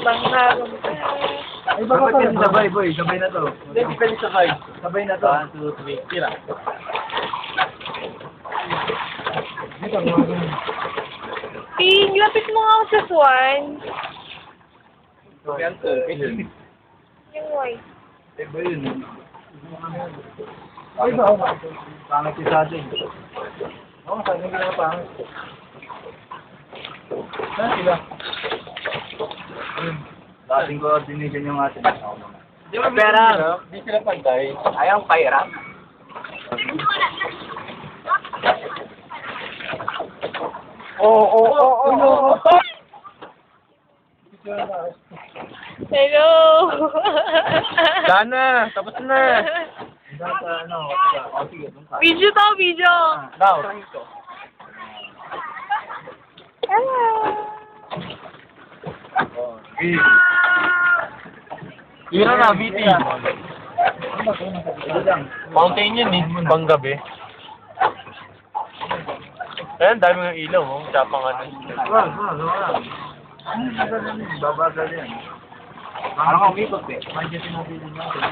Bangharong ka. Ay, baka pwede sabay, boy. Sabay na to. Hindi, pwede sabay. Sabay na to. 1, 2, 3. Tira. Ting, lapit mo nga ako sa swan. Yan to. Yung white. Eh, ba yun? Ay, ba? Pangit si sa atin. Oo, sa atin na pangit. Saan sila? Dating coordination yung atin. Di ba pera? Di sila pantay. Ayang pairam. Oo. Hello! Sana, tapos na. Video to, video! Daw. Hello! Tira na, BT. Mountain yun eh, pang gabi. Ayan, dami ng ilaw, oh. Tsapang ano. Babagal yan. Parang umikot eh. Mandiyan sinabili natin.